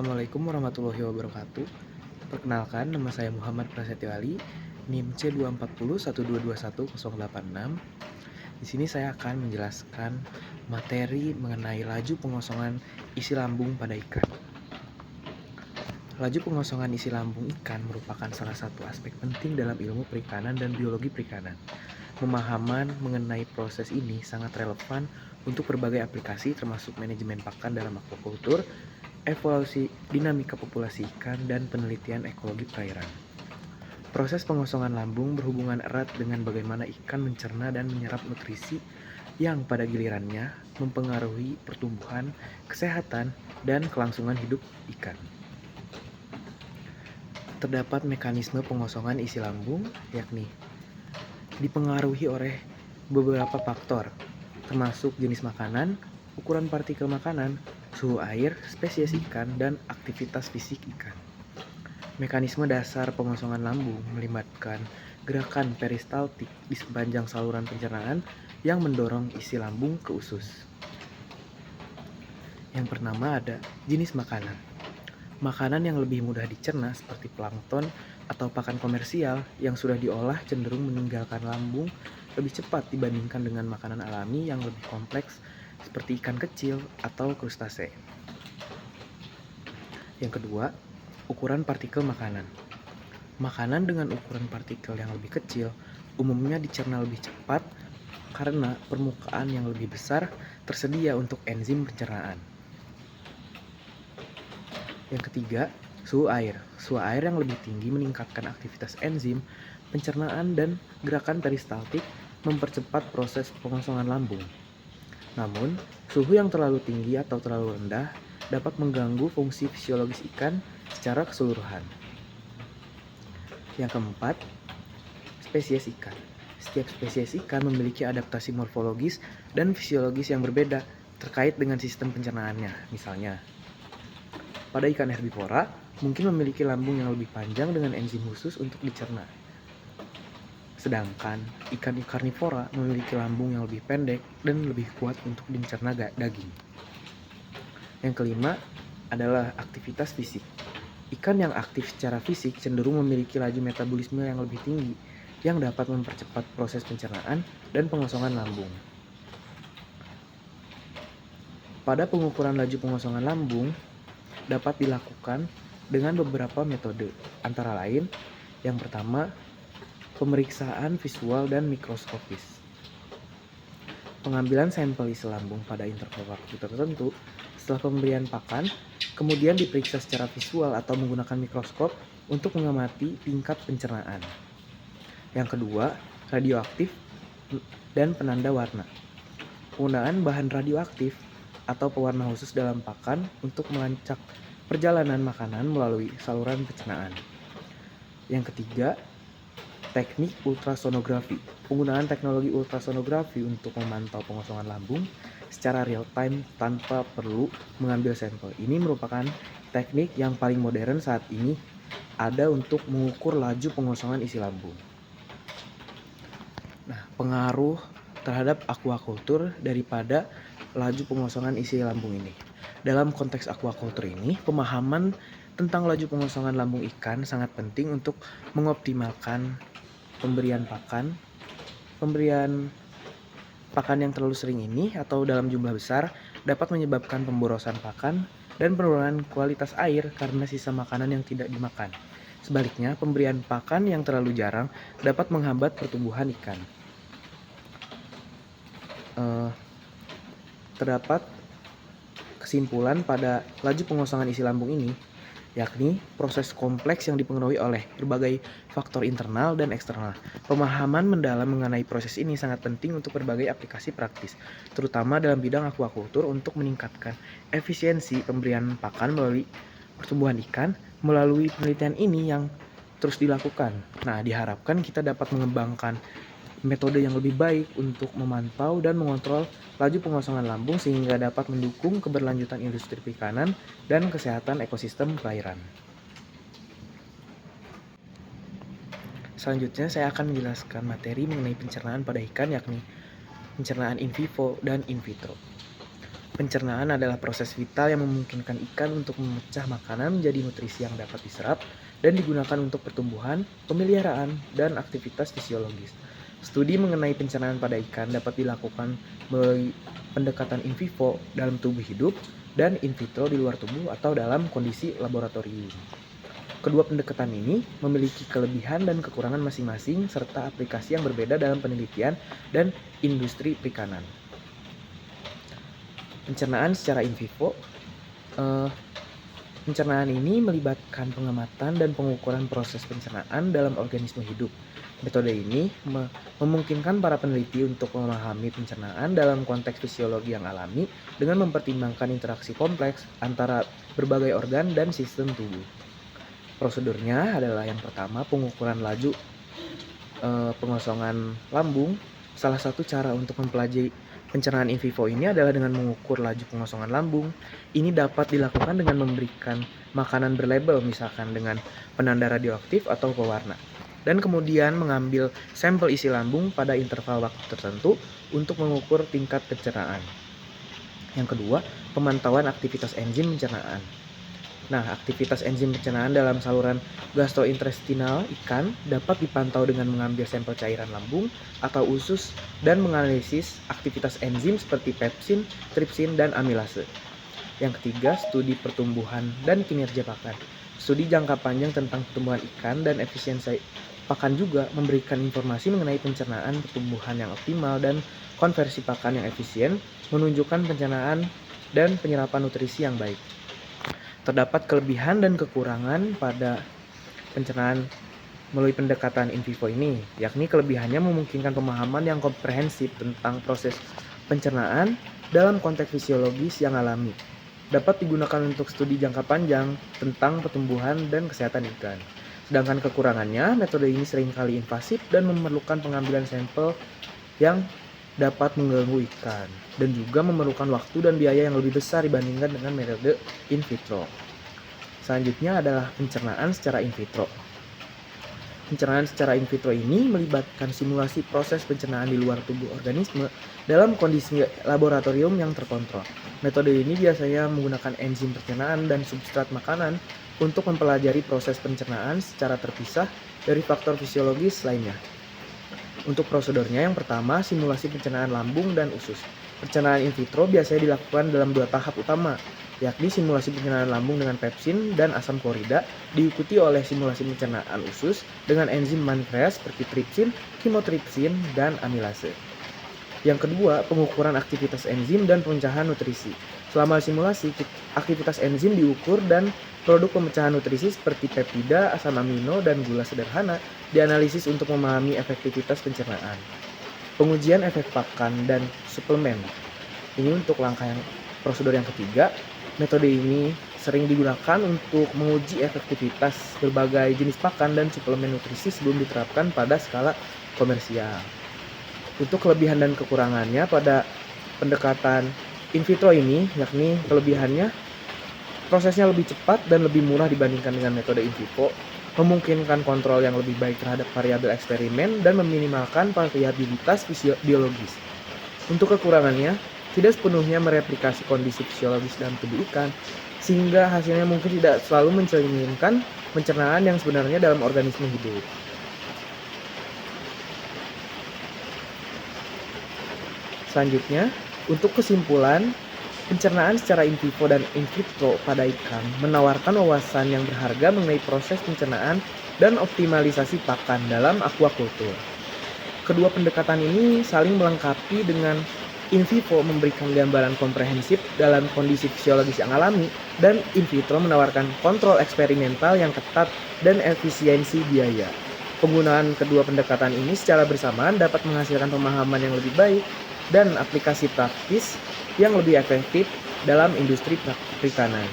Assalamualaikum warahmatullahi wabarakatuh. Perkenalkan, nama saya Muhammad Prasetyo Ali, NIM C24012218086. Di sini saya akan menjelaskan materi mengenai laju pengosongan isi lambung pada ikan. Laju pengosongan isi lambung ikan merupakan salah satu aspek penting dalam ilmu perikanan dan biologi perikanan. Pemahaman mengenai proses ini sangat relevan untuk berbagai aplikasi termasuk manajemen pakan dalam aquaculture, evaluasi dinamika populasi ikan, dan penelitian ekologi perairan. Proses pengosongan lambung berhubungan erat dengan bagaimana ikan mencerna dan menyerap nutrisi yang pada gilirannya mempengaruhi pertumbuhan, kesehatan, dan kelangsungan hidup ikan. Terdapat mekanisme pengosongan isi lambung, yakni dipengaruhi oleh beberapa faktor, termasuk jenis makanan, ukuran partikel makanan, suhu air, spesies ikan, dan aktivitas fisik ikan. Mekanisme dasar pengosongan lambung melibatkan gerakan peristaltik di sepanjang saluran pencernaan yang mendorong isi lambung ke usus. Yang pertama ada jenis makanan. Makanan yang lebih mudah dicerna seperti plankton atau pakan komersial yang sudah diolah cenderung meninggalkan lambung lebih cepat dibandingkan dengan makanan alami yang lebih kompleks seperti ikan kecil atau krustase. Yang kedua, ukuran partikel makanan. Makanan dengan ukuran partikel yang lebih kecil umumnya dicerna lebih cepat karena permukaan yang lebih besar tersedia untuk enzim pencernaan. Yang ketiga, suhu air. Suhu air yang lebih tinggi meningkatkan aktivitas enzim, pencernaan, dan gerakan peristaltik mempercepat proses pengosongan lambung. Namun, suhu yang terlalu tinggi atau terlalu rendah dapat mengganggu fungsi fisiologis ikan secara keseluruhan. Yang keempat, spesies ikan. Setiap spesies ikan memiliki adaptasi morfologis dan fisiologis yang berbeda terkait dengan sistem pencernaannya. Misalnya, pada ikan herbivora mungkin memiliki lambung yang lebih panjang dengan enzim khusus untuk dicerna. Sedangkan ikan karnivora memiliki lambung yang lebih pendek dan lebih kuat untuk mencerna daging. Yang kelima adalah aktivitas fisik. Ikan yang aktif secara fisik cenderung memiliki laju metabolisme yang lebih tinggi yang dapat mempercepat proses pencernaan dan pengosongan lambung. Pada pengukuran laju pengosongan lambung dapat dilakukan dengan beberapa metode, antara lain yang pertama, pemeriksaan visual dan mikroskopis. Pengambilan sampel isi lambung pada interval waktu tertentu setelah pemberian pakan, kemudian diperiksa secara visual atau menggunakan mikroskop untuk mengamati tingkat pencernaan. Yang kedua, radioaktif dan penanda warna. Penggunaan bahan radioaktif atau pewarna khusus dalam pakan untuk melacak perjalanan makanan melalui saluran pencernaan. Yang ketiga, teknik ultrasonografi. Penggunaan teknologi ultrasonografi untuk memantau pengosongan lambung secara real time tanpa perlu mengambil sampel. Ini merupakan teknik yang paling modern saat ini ada untuk mengukur laju pengosongan isi lambung. Nah, pengaruh terhadap aquaculture daripada laju pengosongan isi lambung ini. Dalam konteks aquaculture ini, pemahaman tentang laju pengosongan lambung ikan sangat penting untuk mengoptimalkan pemberian pakan yang terlalu sering ini atau dalam jumlah besar dapat menyebabkan pemborosan pakan dan penurunan kualitas air karena sisa makanan yang tidak dimakan. Sebaliknya, pemberian pakan yang terlalu jarang dapat menghambat pertumbuhan ikan. Terdapat kesimpulan pada laju pengosongan isi lambung ini, yakni proses kompleks yang dipengaruhi oleh berbagai faktor internal dan eksternal. Pemahaman mendalam mengenai proses ini sangat penting untuk berbagai aplikasi praktis, terutama dalam bidang aquaculture untuk meningkatkan efisiensi pemberian pakan melalui pertumbuhan ikan. Melalui penelitian ini yang terus dilakukan, diharapkan kita dapat mengembangkan metode yang lebih baik untuk memantau dan mengontrol laju pengosongan lambung sehingga dapat mendukung keberlanjutan industri perikanan dan kesehatan ekosistem perairan. Selanjutnya saya akan menjelaskan materi mengenai pencernaan pada ikan, yakni pencernaan in vivo dan in vitro. Pencernaan adalah proses vital yang memungkinkan ikan untuk memecah makanan menjadi nutrisi yang dapat diserap dan digunakan untuk pertumbuhan, pemeliharaan, dan aktivitas fisiologis. Studi mengenai pencernaan pada ikan dapat dilakukan melalui pendekatan in vivo dalam tubuh hidup dan in vitro di luar tubuh atau dalam kondisi laboratorium. Kedua pendekatan ini memiliki kelebihan dan kekurangan masing-masing serta aplikasi yang berbeda dalam penelitian dan industri perikanan. Pencernaan secara in vivo. Pencernaan ini melibatkan pengamatan dan pengukuran proses pencernaan dalam organisme hidup. Metode ini memungkinkan para peneliti untuk memahami pencernaan dalam konteks fisiologi yang alami dengan mempertimbangkan interaksi kompleks antara berbagai organ dan sistem tubuh. Prosedurnya adalah yang pertama pengukuran laju pengosongan lambung. Salah satu cara untuk mempelajari pencernaan in vivo ini adalah dengan mengukur laju pengosongan lambung. Ini dapat dilakukan dengan memberikan makanan berlabel, misalkan dengan penanda radioaktif atau pewarna, dan kemudian mengambil sampel isi lambung pada interval waktu tertentu untuk mengukur tingkat pencernaan. Yang kedua, pemantauan aktivitas enzim pencernaan. Nah, aktivitas enzim pencernaan dalam saluran gastrointestinal ikan dapat dipantau dengan mengambil sampel cairan lambung atau usus dan menganalisis aktivitas enzim seperti pepsin, tripsin, dan amilase. Yang ketiga, studi pertumbuhan dan kinerja pakan. Studi jangka panjang tentang pertumbuhan ikan dan efisiensi pakan juga memberikan informasi mengenai pencernaan pertumbuhan yang optimal dan konversi pakan yang efisien, menunjukkan pencernaan dan penyerapan nutrisi yang baik. Terdapat kelebihan dan kekurangan pada pencernaan melalui pendekatan in vivo ini, yakni kelebihannya memungkinkan pemahaman yang komprehensif tentang proses pencernaan dalam konteks fisiologis yang alami. Dapat digunakan untuk studi jangka panjang tentang pertumbuhan dan kesehatan ikan. Sedangkan kekurangannya, metode ini seringkali invasif dan memerlukan pengambilan sampel yang dapat mengganggu ikan dan juga memerlukan waktu dan biaya yang lebih besar dibandingkan dengan metode in vitro. Selanjutnya adalah pencernaan secara in vitro. Pencernaan secara in vitro ini melibatkan simulasi proses pencernaan di luar tubuh organisme dalam kondisi laboratorium yang terkontrol. Metode ini biasanya menggunakan enzim pencernaan dan substrat makanan untuk mempelajari proses pencernaan secara terpisah dari faktor fisiologis lainnya. Untuk prosedurnya, yang pertama, simulasi pencernaan lambung dan usus. Pencernaan in vitro biasanya dilakukan dalam dua tahap utama, yakni simulasi pencernaan lambung dengan pepsin dan asam klorida, diikuti oleh simulasi pencernaan usus dengan enzim pankreas seperti tripsin, chymotrypsin, dan amilase. Yang kedua, pengukuran aktivitas enzim dan pemecahan nutrisi. Selama simulasi, aktivitas enzim diukur dan produk pemecahan nutrisi seperti peptida, asam amino, dan gula sederhana dianalisis untuk memahami efektivitas pencernaan. Pengujian efek pakan dan suplemen. Ini untuk prosedur yang ketiga. Metode ini sering digunakan untuk menguji efektivitas berbagai jenis pakan dan suplemen nutrisi sebelum diterapkan pada skala komersial. Untuk kelebihan dan kekurangannya pada pendekatan in vitro ini, yakni kelebihannya prosesnya lebih cepat dan lebih murah dibandingkan dengan metode in vivo, memungkinkan kontrol yang lebih baik terhadap variabel eksperimen dan meminimalkan variabilitas biologis. Untuk kekurangannya, tidak sepenuhnya mereplikasi kondisi fisiologis dalam tubuh ikan, sehingga hasilnya mungkin tidak selalu mencerminkan pencernaan yang sebenarnya dalam organisme hidup. Selanjutnya, untuk kesimpulan, pencernaan secara in vivo dan in vitro pada ikan menawarkan wawasan yang berharga mengenai proses pencernaan dan optimalisasi pakan dalam aquaculture. Kedua pendekatan ini saling melengkapi dengan in vivo memberikan gambaran komprehensif dalam kondisi fisiologis yang alami, dan in vitro menawarkan kontrol eksperimental yang ketat dan efisiensi biaya. Penggunaan kedua pendekatan ini secara bersamaan dapat menghasilkan pemahaman yang lebih baik dan aplikasi praktis yang lebih efektif dalam industri perikanan.